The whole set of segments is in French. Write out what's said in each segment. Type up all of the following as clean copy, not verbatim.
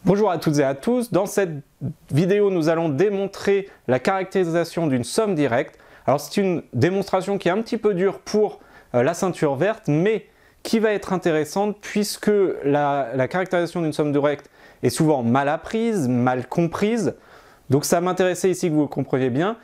Bonjour à toutes et à tous, dans cette vidéo nous allons démontrer la caractérisation d'une somme directe. Alors c'est une démonstration qui est un petit peu dure pour la ceinture verte, mais qui va être intéressante puisque la caractérisation d'une somme directe est souvent mal apprise, mal comprise. Donc ça m'intéressait ici que vous le compreniez bien,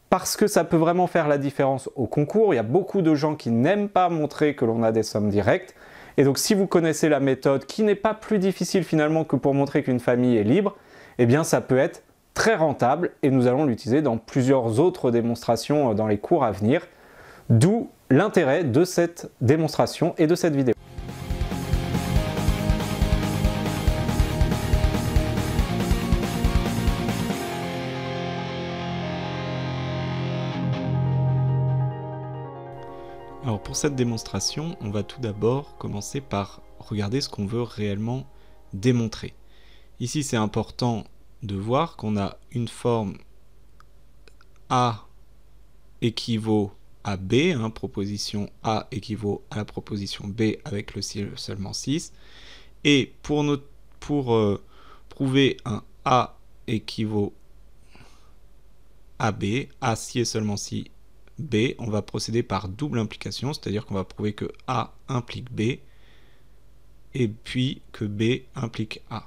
parce que ça peut vraiment faire la différence au concours. Il y a beaucoup de gens qui n'aiment pas montrer que l'on a des sommes directes. Et donc si vous connaissez la méthode, qui n'est pas plus difficile finalement que pour montrer qu'une famille est libre, eh bien ça peut être très rentable et nous allons l'utiliser dans plusieurs autres démonstrations dans les cours à venir. D'où l'intérêt de cette démonstration et de cette vidéo. Alors pour cette démonstration, on va tout d'abord commencer par regarder ce qu'on veut réellement démontrer. Ici, c'est important de voir qu'on a une forme A équivaut à B, proposition A équivaut à la proposition B avec le si et le seulement 6. Et pour prouver un A équivaut à B, A si et seulement si B, on va procéder par double implication, c'est-à-dire qu'on va prouver que A implique B, et puis que B implique A.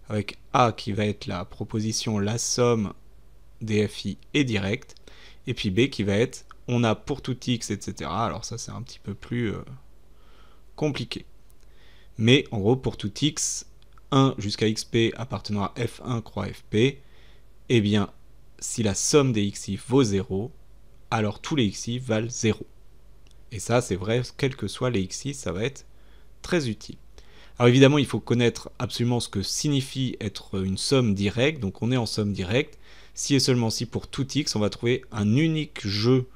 Avec A qui va être la proposition, la somme des FI est directe, et puis B qui va être on a pour tout X, etc. Alors ça c'est un petit peu plus compliqué. Mais en gros pour tout X, 1 jusqu'à XP appartenant à F1 croix FP, eh bien si la somme des XI vaut 0, alors tous les XI valent 0. Et ça, c'est vrai, quels que soient les XI, ça va être très utile. Alors évidemment, il faut connaître absolument ce que signifie être une somme directe. Donc on est en somme directe. Si et seulement si pour tout X, on va trouver un unique jeu.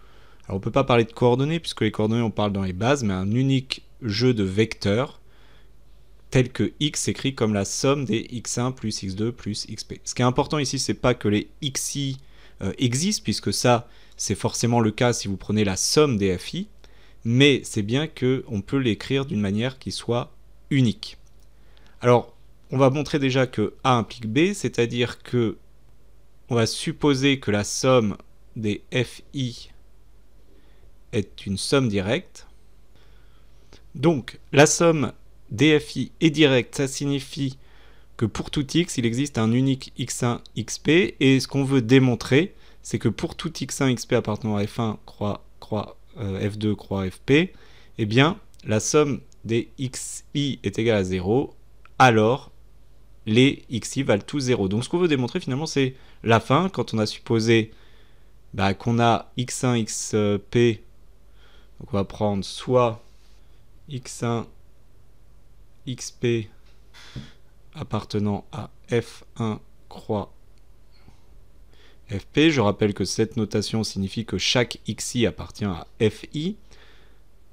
Alors on ne peut pas parler de coordonnées, puisque les coordonnées, on parle dans les bases, mais un unique jeu de vecteurs, tel que X s'écrit comme la somme des X1 plus X2 plus XP. Ce qui est important ici, c'est pas que les XI existent, puisque ça, c'est forcément le cas si vous prenez la somme des FI, mais c'est bien qu'on peut l'écrire d'une manière qui soit unique. Alors, on va montrer déjà que A implique B, c'est-à-dire que on va supposer que la somme des FI est une somme directe. Donc, la somme des FI est directe, ça signifie que pour tout X, il existe un unique X1 XP, et ce qu'on veut démontrer, c'est que pour tout X1 XP appartenant à F1 F2 croix FP, eh bien, la somme des XI est égale à 0, alors les XI valent tous 0. Donc ce qu'on veut démontrer finalement, c'est la fin, quand on a supposé qu'on a X1 XP, donc on va prendre soit X1 XP appartenant à F1 croix FP. Je rappelle que cette notation signifie que chaque XI appartient à FI,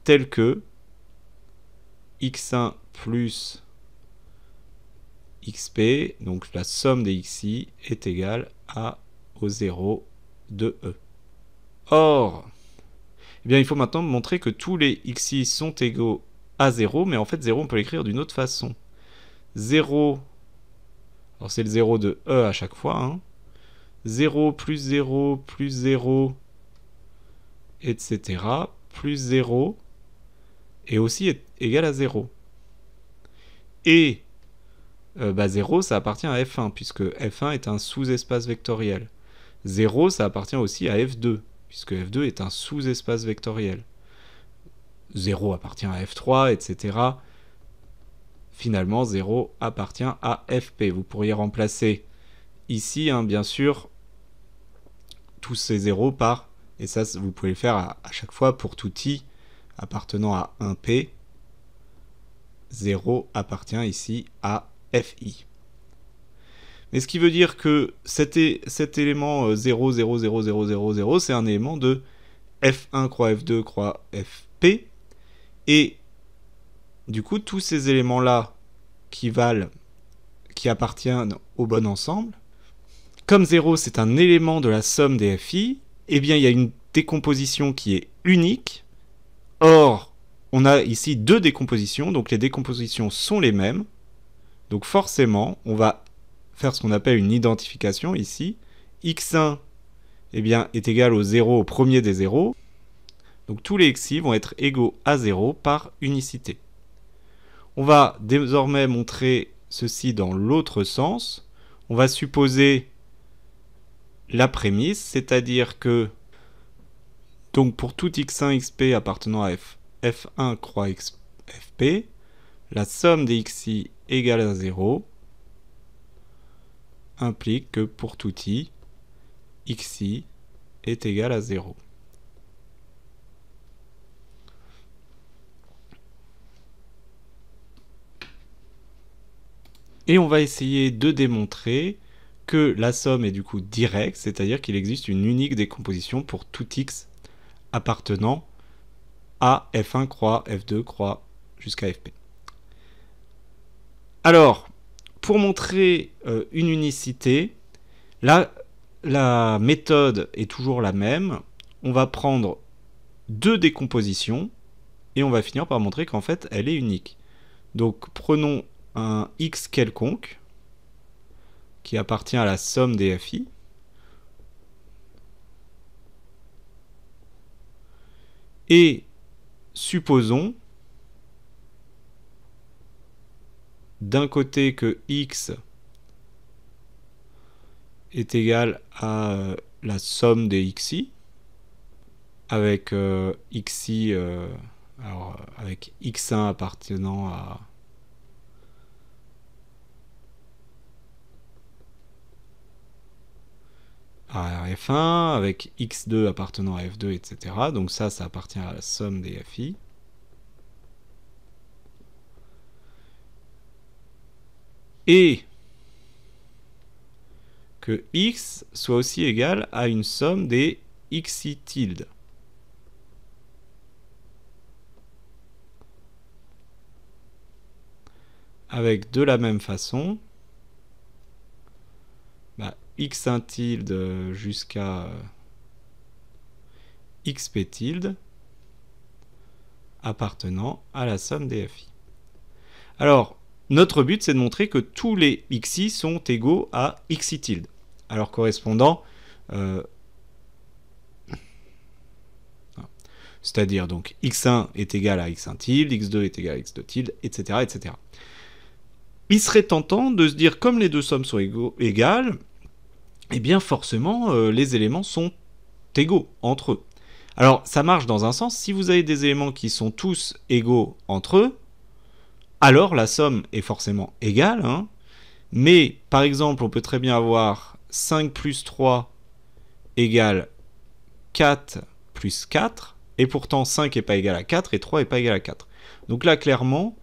tel que X1 plus XP, donc la somme des XI est égale au 0 de E. Or, eh bien, il faut maintenant montrer que tous les XI sont égaux à 0, mais en fait 0 on peut l'écrire d'une autre façon. 0, alors c'est le 0 de E à chaque fois, 0 plus 0 plus 0, etc. plus 0 et aussi est égal à 0. Et 0, ça appartient à F1, puisque F1 est un sous-espace vectoriel. 0, ça appartient aussi à F2, puisque F2 est un sous-espace vectoriel. 0 appartient à F3, etc. Finalement, 0 appartient à FP. Vous pourriez remplacer ici, bien sûr, tous ces zéros par, et ça vous pouvez le faire à chaque fois pour tout I appartenant à 1P, 0 appartient ici à FI. Mais ce qui veut dire que cet élément 0, 0, 0, 0, 0, 0, c'est un élément de F1 croix F2 croix FP, et du coup tous ces éléments-là qui appartiennent au bon ensemble, comme 0 c'est un élément de la somme des FI, eh bien il y a une décomposition qui est unique. Or, on a ici deux décompositions, donc les décompositions sont les mêmes. Donc forcément, on va faire ce qu'on appelle une identification ici. x1 eh bien, est égal au 0 au premier des zéros. Donc tous les xi vont être égaux à 0 par unicité. On va désormais montrer ceci dans l'autre sens. On va supposer la prémisse, c'est-à-dire que donc pour tout x1, xp appartenant à f1 croix fp, la somme des xi égale à 0 implique que pour tout i, xi est égal à 0. Et on va essayer de démontrer que la somme est du coup directe, c'est-à-dire qu'il existe une unique décomposition pour tout x appartenant à f1 croix f2 croix jusqu'à fp. Alors, pour montrer une unicité, là, la méthode est toujours la même. On va prendre deux décompositions et on va finir par montrer qu'en fait, elle est unique. Donc, prenons un x quelconque qui appartient à la somme des fi. Et supposons d'un côté que x est égal à la somme des xi, avec xi, avec x1 appartenant à f1, avec x2 appartenant à f2, etc. Donc ça appartient à la somme des fi. Et que x soit aussi égal à une somme des xi tilde. Avec de la même façon, x1 tilde jusqu'à xp tilde appartenant à la somme des fi. Alors, notre but, c'est de montrer que tous les xi sont égaux à xi tilde. Alors, correspondant, c'est-à-dire donc x1 est égal à x1 tilde, x2 est égal à x2 tilde, etc., etc. Il serait tentant de se dire, comme les deux sommes sont égales, eh bien forcément, les éléments sont égaux entre eux. Alors, ça marche dans un sens. Si vous avez des éléments qui sont tous égaux entre eux, alors la somme est forcément égale. Hein. Mais, par exemple, on peut très bien avoir 5 plus 3 égale 4 plus 4, et pourtant 5 n'est pas égal à 4, et 3 n'est pas égal à 4. Donc là, clairement,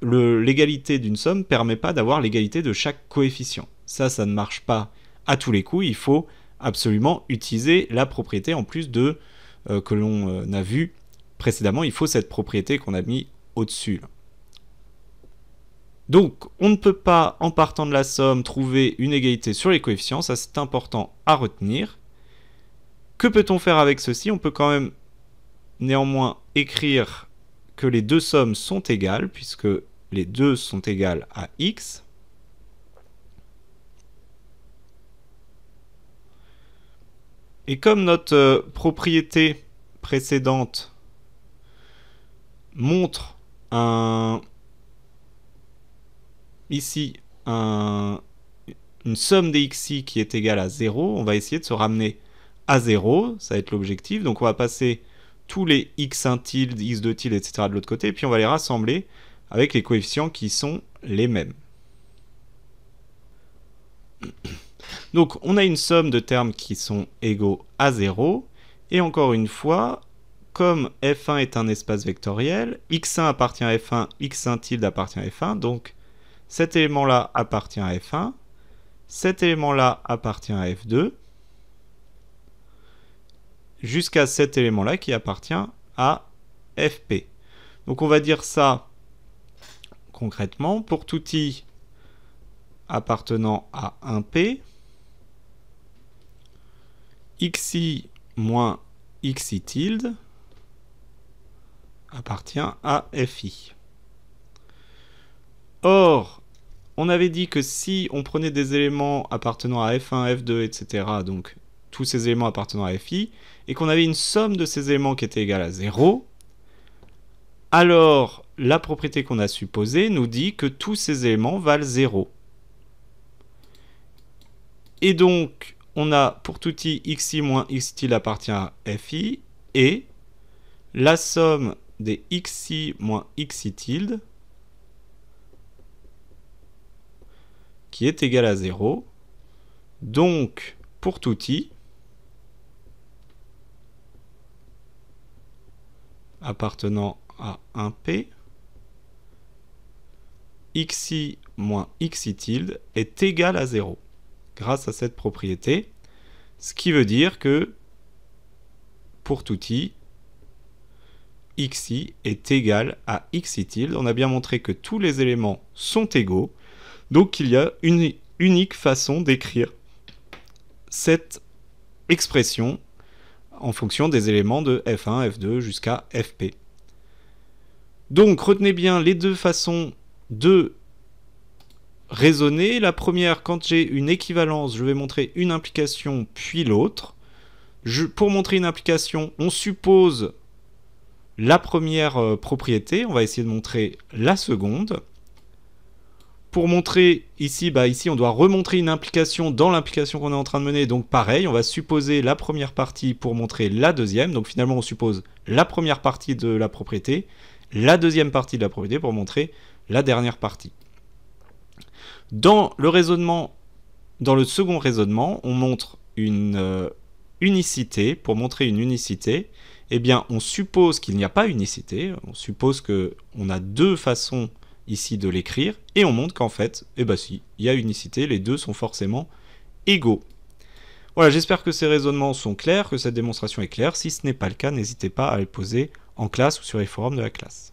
l'égalité d'une somme ne permet pas d'avoir l'égalité de chaque coefficient. Ça ne marche pas à tous les coups. Il faut absolument utiliser la propriété en plus de que l'on a vu précédemment. Il faut cette propriété qu'on a mis au-dessus. Donc, on ne peut pas, en partant de la somme, trouver une égalité sur les coefficients. Ça, c'est important à retenir. Que peut-on faire avec ceci? On peut quand même néanmoins écrire que les deux sommes sont égales, puisque les deux sont égales à x. Et comme notre propriété précédente montre ici une somme des xi qui est égale à 0, on va essayer de se ramener à 0, ça va être l'objectif. Donc on va passer tous les x1 tilde, x2 tilde, etc. de l'autre côté, et puis on va les rassembler avec les coefficients qui sont les mêmes. Donc on a une somme de termes qui sont égaux à 0, et encore une fois, comme f1 est un espace vectoriel, x1 appartient à f1, x1 tilde appartient à f1, donc cet élément-là appartient à f1, cet élément-là appartient à f2, jusqu'à cet élément-là qui appartient à fp. Donc on va dire ça concrètement, pour tout i appartenant à 1p, xi moins xi tilde appartient à fi. Or, on avait dit que si on prenait des éléments appartenant à F1, F2, etc., donc tous ces éléments appartenant à Fi, et qu'on avait une somme de ces éléments qui était égale à 0, alors la propriété qu'on a supposée nous dit que tous ces éléments valent 0. Et donc, on a pour tout i xi moins xi appartient à Fi, et la somme des xi moins xi tilde, qui est égale à 0. Donc, pour tout i, appartenant à 1p, xi moins xi tilde est égal à 0, grâce à cette propriété, ce qui veut dire que, pour tout i, xi est égal à xi tilde. On a bien montré que tous les éléments sont égaux, donc il y a une unique façon d'écrire cette expression en fonction des éléments de F1, F2 jusqu'à Fp. Donc retenez bien les deux façons de raisonner. La première, quand j'ai une équivalence, je vais montrer une implication puis l'autre. Pour montrer une implication, on suppose la première propriété, on va essayer de montrer la seconde. Pour montrer ici, ici on doit remontrer une implication dans l'implication qu'on est en train de mener, donc pareil, on va supposer la première partie pour montrer la deuxième, donc finalement on suppose la première partie de la propriété, la deuxième partie de la propriété pour montrer la dernière partie. Dans le second raisonnement, on montre une unicité. Pour montrer une unicité, eh bien on suppose qu'il n'y a pas unicité, on suppose qu'on a deux façons ici de l'écrire, et on montre qu'en fait, si, il y a unicité, les deux sont forcément égaux. Voilà, j'espère que ces raisonnements sont clairs, que cette démonstration est claire. Si ce n'est pas le cas, n'hésitez pas à les poser en classe ou sur les forums de la classe.